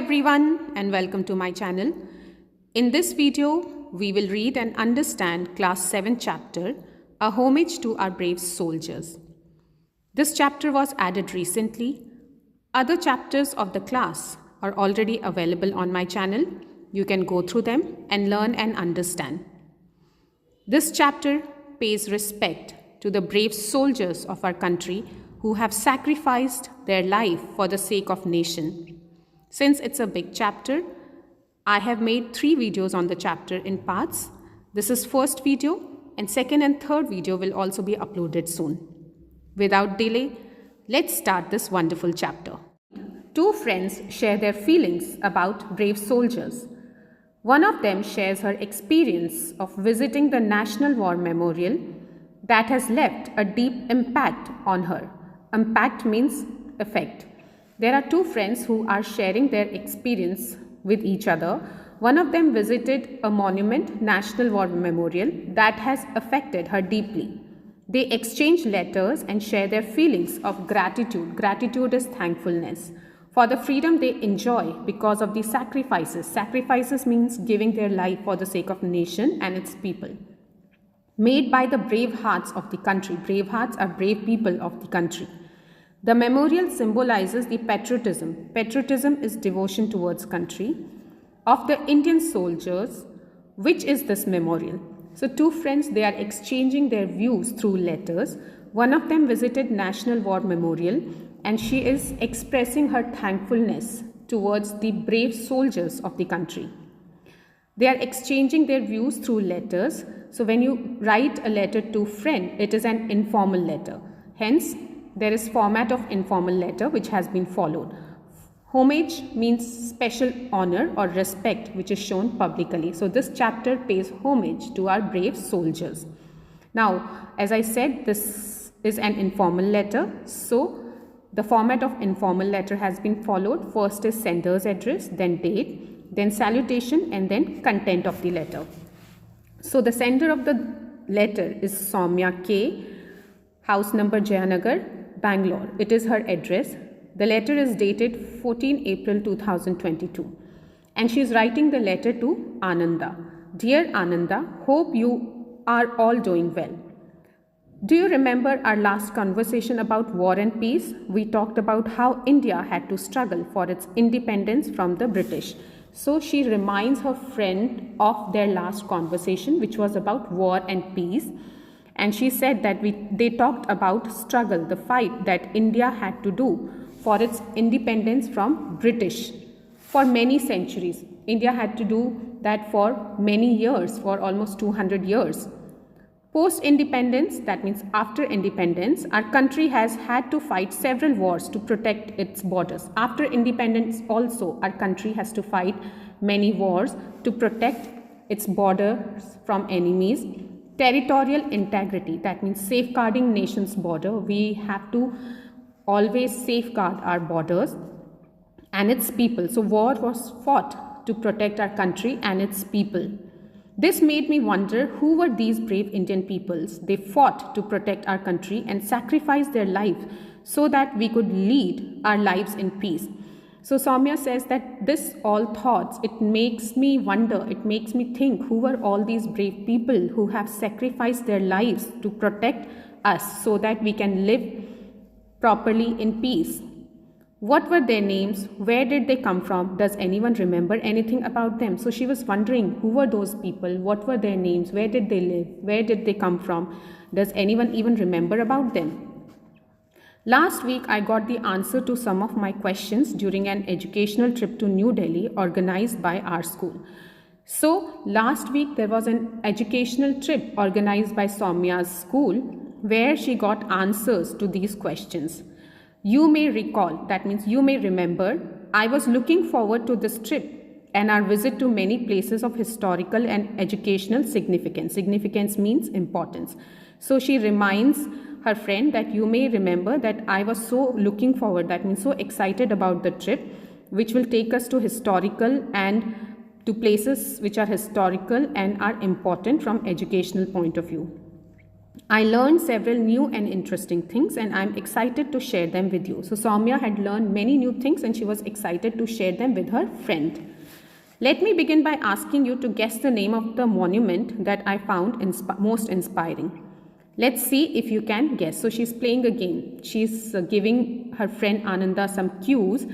everyone and welcome to my channel. In this video, we will read and understand class 7 chapter, A Homage to Our Brave Soldiers. This chapter was added recently. Other chapters of the class are already available on my channel. You can go through them and learn and understand. This chapter pays respect to the brave soldiers of our country who have sacrificed their life for the sake of nation. Since it's a big chapter, I have made 3 videos on the chapter in parts. This is first video and second and third video will also be uploaded soon. Without delay, let's start this wonderful chapter. 2 friends share their feelings about brave soldiers. One of them shares her experience of visiting the National War Memorial that has left a deep impact on her. Impact means effect. There are 2 friends who are sharing their experience with each other. One of them visited a monument, National War Memorial, that has affected her deeply. They exchange letters and share their feelings of gratitude. Gratitude is thankfulness for the freedom they enjoy because of the sacrifices. Sacrifices means giving their life for the sake of nation and its people, made by the brave hearts of the country. Brave hearts are brave people of the country. The memorial symbolizes the patriotism. Patriotism is devotion towards country of the Indian soldiers, which is this memorial. So 2 friends, they are exchanging their views through letters. One of them visited National War Memorial and she is expressing her thankfulness towards the brave soldiers of the country. They are exchanging their views through letters. So when you write a letter to a friend, it is an informal letter. Hence, there is format of informal letter which has been followed. Homage means special honor or respect which is shown publicly. So this chapter pays homage to our brave soldiers. Now, as I said, this is an informal letter. So the format of informal letter has been followed. First is sender's address, then date, then salutation, and then content of the letter. So the sender of the letter is Soumya K, house number Jayanagar, Bangalore. It is her address. The letter is dated 14 April 2022 and she is writing the letter to Ananda. Dear Ananda, hope you are all doing well. Do you remember our last conversation about war and peace? We talked about how India had to struggle for its independence from the British. So she reminds her friend of their last conversation, which was about war and peace. And she said that they talked about struggle, the fight that India had to do for its independence from British for many centuries. India had to do that for many years, for almost 200 years. Post-independence, that means after independence, our country has had to fight several wars to protect its borders. After independence also, our country has to fight many wars to protect its borders from enemies. Territorial integrity, that means safeguarding nation's border. We have to always safeguard our borders and its people. So war was fought to protect our country and its people. This made me wonder, who were these brave Indian peoples? They fought to protect our country and sacrificed their life so that we could lead our lives in peace. So Soumya says that this all thoughts, it makes me wonder, it makes me think, who were all these brave people who have sacrificed their lives to protect us so that we can live properly in peace. What were their names? Where did they come from? Does anyone remember anything about them? So she was wondering, who were those people? What were their names? Where did they live? Where did they come from? Does anyone even remember about them? Last week, I got the answer to some of my questions during an educational trip to New Delhi organized by our school. So last week, there was an educational trip organized by Soumya's school where she got answers to these questions. You may recall, that means you may remember, I was looking forward to this trip and our visit to many places of historical and educational significance. Significance means importance. So she reminds her friend that you may remember that I was so looking forward, that means so excited about the trip, which will take us to historical and to places which are historical and are important from educational point of view. I learned several new and interesting things and I'm excited to share them with you. So Soumya had learned many new things and she was excited to share them with her friend. Let me begin by asking you to guess the name of the monument that I found most inspiring. Let's see if you can guess. So she's playing a game. She's giving her friend Ananda some cues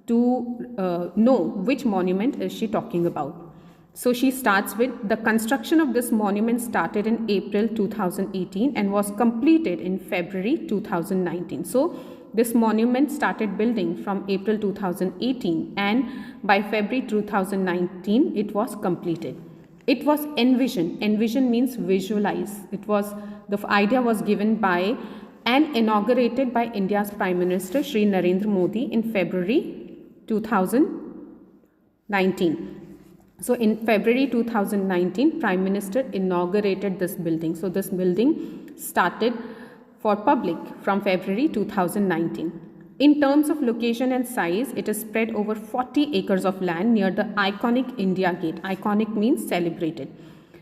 to know which monument is she talking about. So she starts with the construction of this monument started in April 2018 and was completed in February 2019. So this monument started building from April 2018 and by February 2019 it was completed. It was envisioned. Envision means visualize. The idea was given by and inaugurated by India's Prime Minister Shri Narendra Modi in February 2019. So in February 2019, Prime Minister inaugurated this building. So this building started for public from February 2019. In terms of location and size, it is spread over 40 acres of land near the iconic India Gate. Iconic means celebrated.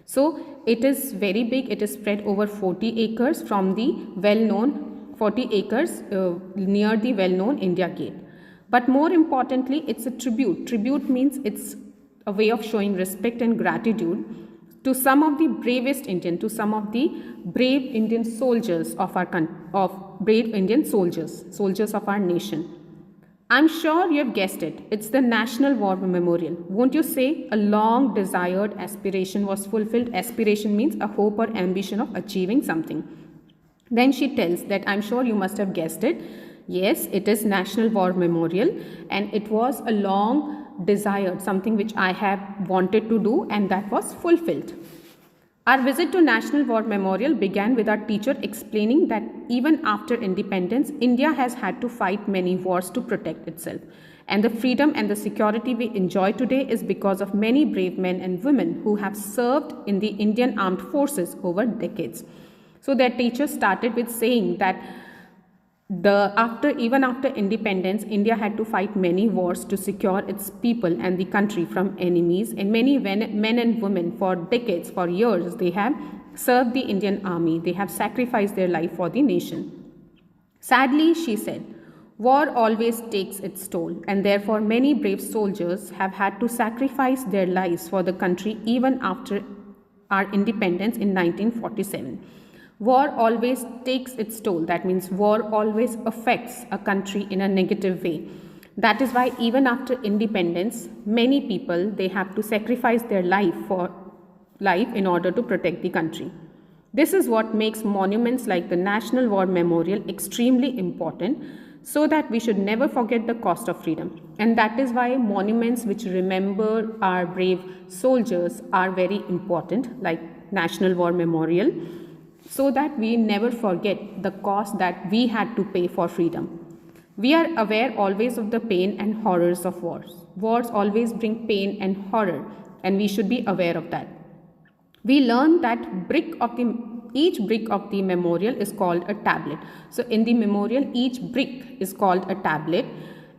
So it is very big. It is spread over 40 acres from the well-known 40 acres near the well-known India Gate. But more importantly, it's a tribute. Tribute means it's a way of showing respect and gratitude to some of the bravest Indian, to some of the brave Indian soldiers of our soldiers of our nation. I'm sure you have guessed it. It's the National War Memorial. Won't you say a long desired aspiration was fulfilled? Aspiration means a hope or ambition of achieving something. Then she tells that I'm sure you must have guessed it. Yes, it is National War Memorial and it was a long desired, something which I have wanted to do and that was fulfilled. Our visit to National War Memorial began with our teacher explaining that even after independence, India has had to fight many wars to protect itself. And the freedom and the security we enjoy today is because of many brave men and women who have served in the Indian Armed Forces over decades. So their teacher started with saying that even after independence, India had to fight many wars to secure its people and the country from enemies. And many men and women for decades, for years, they have served the Indian army. They have sacrificed their life for the nation. Sadly, she said, war always takes its toll, and therefore many brave soldiers have had to sacrifice their lives for the country even after our independence in 1947. War always takes its toll. That means war always affects a country in a negative way. That is why even after independence, many people, they have to sacrifice their life in order to protect the country. This is what makes monuments like the National War Memorial extremely important, so that we should never forget the cost of freedom. And that is why monuments which remember our brave soldiers are very important, like National War Memorial, so that we never forget the cost that we had to pay for freedom. We are aware always of the pain and horrors of wars. Wars always bring pain and horror, and we should be aware of that. We learn that each brick of the memorial is called a tablet. So in the memorial, each brick is called a tablet,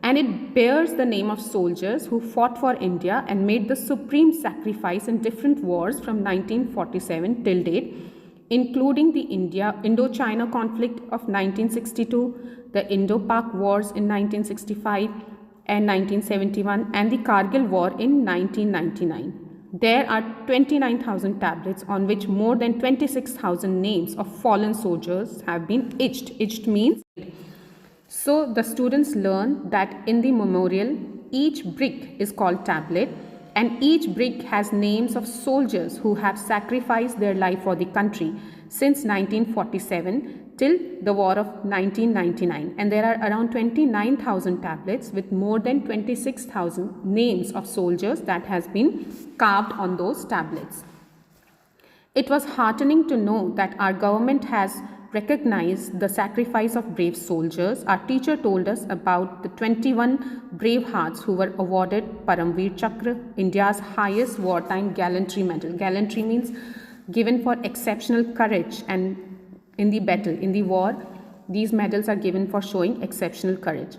and it bears the name of soldiers who fought for India and made the supreme sacrifice in different wars from 1947 till date, including the Indo-China conflict of 1962, the Indo-Pak wars in 1965 and 1971, and the Kargil war in 1999. There are 29,000 tablets on which more than 26,000 names of fallen soldiers have been etched. Etched means. So the students learn that in the memorial, each brick is called tablet, and each brick has names of soldiers who have sacrificed their life for the country since 1947 till the war of 1999. And there are around 29,000 tablets with more than 26,000 names of soldiers that has been carved on those tablets. It was heartening to know that our government has recognized the sacrifice of brave soldiers. Our teacher told us about the 21 brave hearts who were awarded Paramveer Chakra, India's highest wartime gallantry medal. Gallantry means given for exceptional courage, and in the battle, in the war, these medals are given for showing exceptional courage,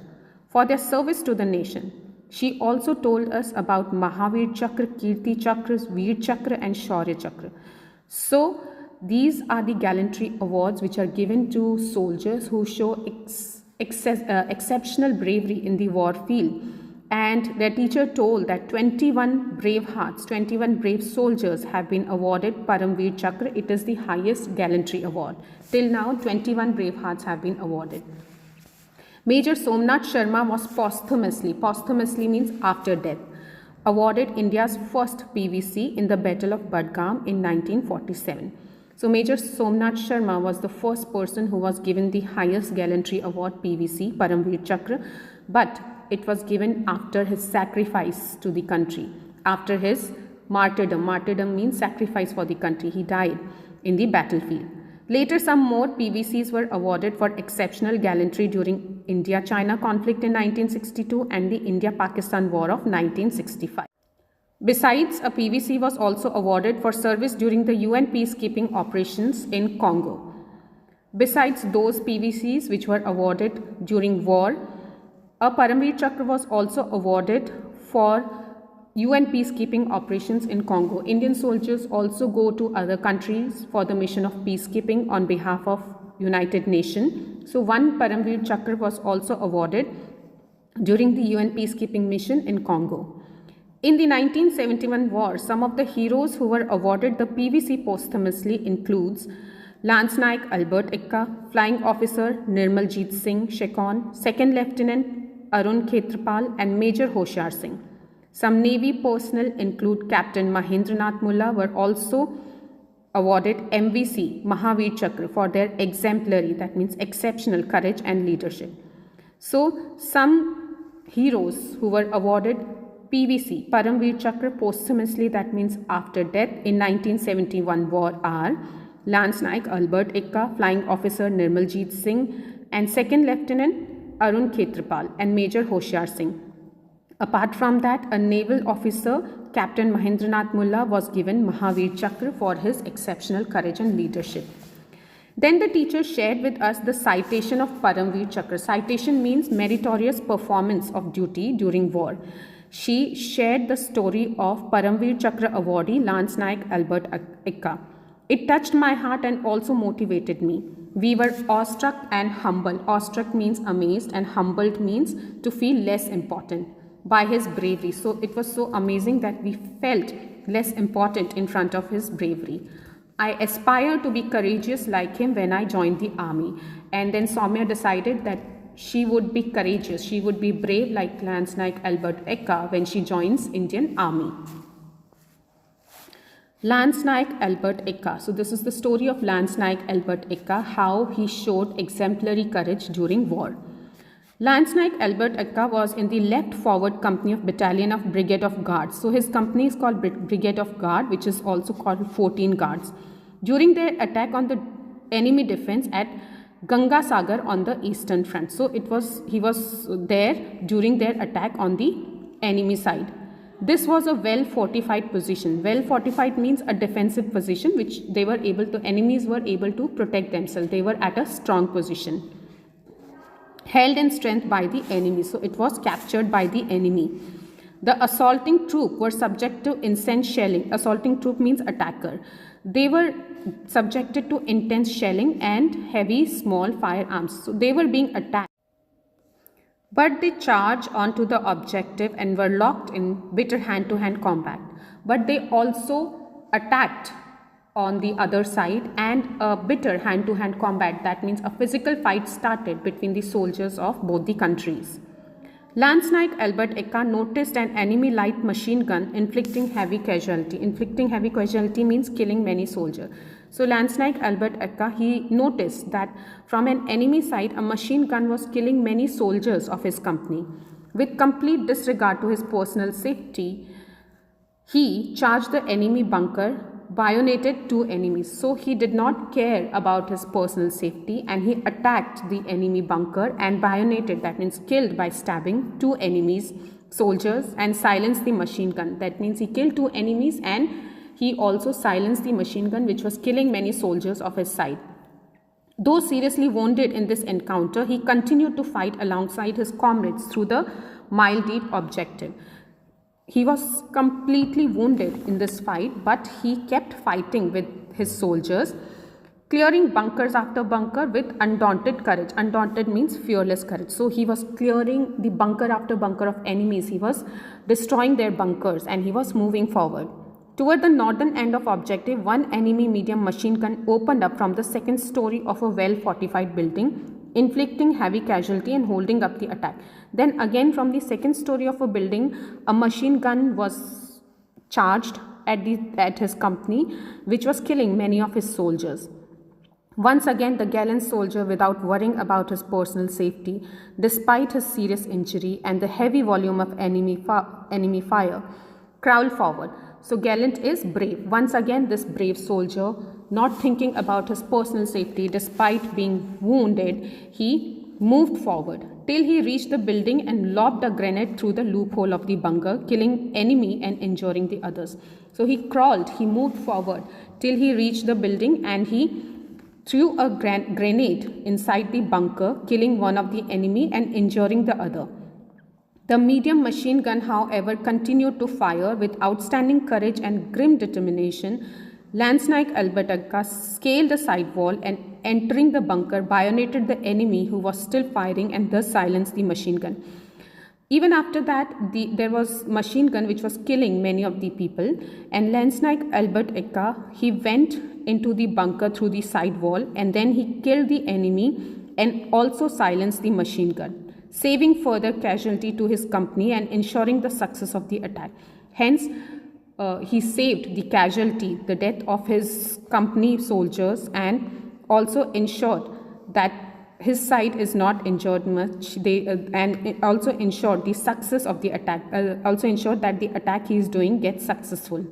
for their service to the nation. She also told us about Mahavir Chakra, Kirti Chakras, Veer Chakra and Shaurya Chakra. So These are the gallantry awards which are given to soldiers who show exceptional bravery in the war field. And their teacher told that 21 brave hearts, 21 brave soldiers have been awarded Paramveer Chakra. It is the highest gallantry award. Till now, 21 brave hearts have been awarded. Major Somnath Sharma was posthumously means after death, awarded India's first PVC in the Battle of Budgam in 1947. So Major Somnath Sharma was the first person who was given the highest gallantry award PVC, Paramveer Chakra, but it was given after his sacrifice to the country, after his martyrdom. Martyrdom means sacrifice for the country. He died in the battlefield. Later, some more PVCs were awarded for exceptional gallantry during India-China conflict in 1962 and the India-Pakistan War of 1965. Besides, a PVC was also awarded for service during the UN peacekeeping operations in Congo. Besides those PVCs which were awarded during war, a Paramveer Chakra was also awarded for UN peacekeeping operations in Congo. Indian soldiers also go to other countries for the mission of peacekeeping on behalf of United Nations. So one Paramveer Chakra was also awarded during the UN peacekeeping mission in Congo. In the 1971 war, some of the heroes who were awarded the PVC posthumously includes Lance Naik Albert Ekka, Flying Officer Nirmaljit Singh Shekon, Second Lieutenant Arun Khetrapal and Major Hoshiar Singh. Some Navy personnel include Captain Mahendranath Mullah were also awarded MVC Mahavir Chakra for their exemplary, that means exceptional courage and leadership. So some heroes who were awarded PVC Paramveer Chakra posthumously, that means after death, in 1971 war are Lance Naik Albert Ekka, Flying Officer Nirmaljit Singh and Second Lieutenant Arun Khetrapal and Major Hoshiar Singh. Apart from that, a naval officer, Captain Mahendranath Mullah, was given Mahavir Chakra for his exceptional courage and leadership. Then the teacher shared with us the citation of Paramveer Chakra. Citation means meritorious performance of duty during war. She shared the story of Paramveer Chakra awardee Lance Naik Albert Ekka. It touched my heart and also motivated me. We were awestruck and humbled. Awestruck means amazed and humbled means to feel less important by his bravery. So it was so amazing that we felt less important in front of his bravery. I aspire to be courageous like him when I joined the army. And then Soumya decided that she would be courageous, she would be brave like Lance Naik Albert Ekka when she joins Indian Army. Lance Naik Albert Ekka. So this is the story of Lance Naik Albert Ekka, how he showed exemplary courage during war. Lance Naik Albert Ekka was in the left forward company of Battalion of Brigade of Guards. So his company is called Brigade of Guard, which is also called 14 Guards. During their attack on the enemy defense at Ganga Sagar on the eastern front. So he was there during their attack on the enemy side. This was a well fortified position. Well fortified means a defensive position which enemies were able to protect themselves. They were at a strong position, held in strength by the enemy. So it was captured by the enemy. The assaulting troop were subject to intense shelling. Assaulting troop means attacker. They were subjected to intense shelling and heavy small firearms. So they were being attacked. But they charged onto the objective and were locked in bitter hand-to-hand combat. But they also attacked on the other side, and a bitter hand-to-hand combat, that means a physical fight started between the soldiers of both the countries. Lance Naik Albert Ekka noticed an enemy light machine gun inflicting heavy casualty. Inflicting heavy casualty means killing many soldiers. So Lance Naik Albert Ekka, he noticed that from an enemy side, a machine gun was killing many soldiers of his company. With complete disregard to his personal safety, he charged the enemy bunker, bayoneted two enemies. So he did not care about his personal safety and he attacked the enemy bunker and bayoneted, that means killed by stabbing two enemies, soldiers, and silenced the machine gun. That means he killed two enemies and he also silenced the machine gun which was killing many soldiers of his side. Though seriously wounded in this encounter, he continued to fight alongside his comrades through the mile-deep objective. He was completely wounded in this fight, but he kept fighting with his soldiers clearing bunkers after bunker with undaunted courage. Undaunted means fearless courage. So he was clearing the bunker after bunker of enemies. He was destroying their bunkers and he was moving forward. Toward the northern end of objective, one enemy medium machine gun opened up from the second story of a well-fortified building, inflicting heavy casualty and holding up the attack. Then again from the second story of a building, a machine gun was charged at his company, which was killing many of his soldiers. Once again, the gallant soldier, without worrying about his personal safety, despite his serious injury and the heavy volume of enemy fire, crawled forward. So gallant is brave. Once again, this brave soldier, not thinking about his personal safety, despite being wounded, he moved forward till he reached the building and lobbed a grenade through the loophole of the bunker, killing enemy and injuring the others. So he crawled, he moved forward till he reached the building and he threw a grenade inside the bunker, killing one of the enemy and injuring the other. The medium machine gun, however, continued to fire with outstanding courage and grim determination. Lance Naik Albert Ekka scaled the side wall and, entering the bunker, bayoneted the enemy who was still firing and thus silenced the machine gun. Even after that, there was machine gun which was killing many of the people, and Lance Naik Albert Ekka, he went into the bunker through the side wall and then he killed the enemy and also silenced the machine gun, saving further casualty to his company and ensuring the success of the attack. Hence, he saved the casualty, the death of his company soldiers, and also ensured that his side is not injured much. And it also ensured the success of the attack, also ensured that the attack he is doing gets successful.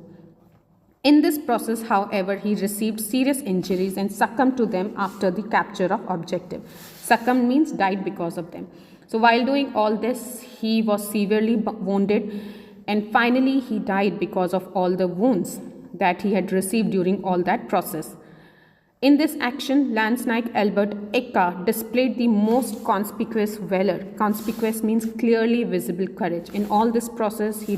In this process, however, he received serious injuries and succumbed to them after the capture of objective. Succumbed means died because of them. So while doing all this, he was severely wounded and finally he died because of all the wounds that he had received during all that process. In this action, Lance Naik Albert Ekka displayed the most conspicuous valor. Conspicuous means clearly visible courage. In all this process, he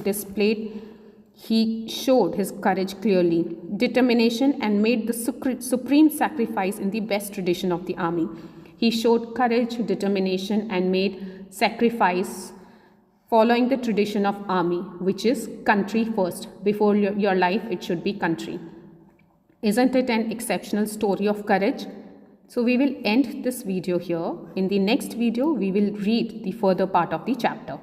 showed his courage clearly, determination, and made the supreme sacrifice in the best tradition of the army. He showed courage, determination, and made sacrifice following the tradition of army, which is country first. Before your life, it should be country. Isn't it an exceptional story of courage? So we will end this video here. In the next video, we will read the further part of the chapter.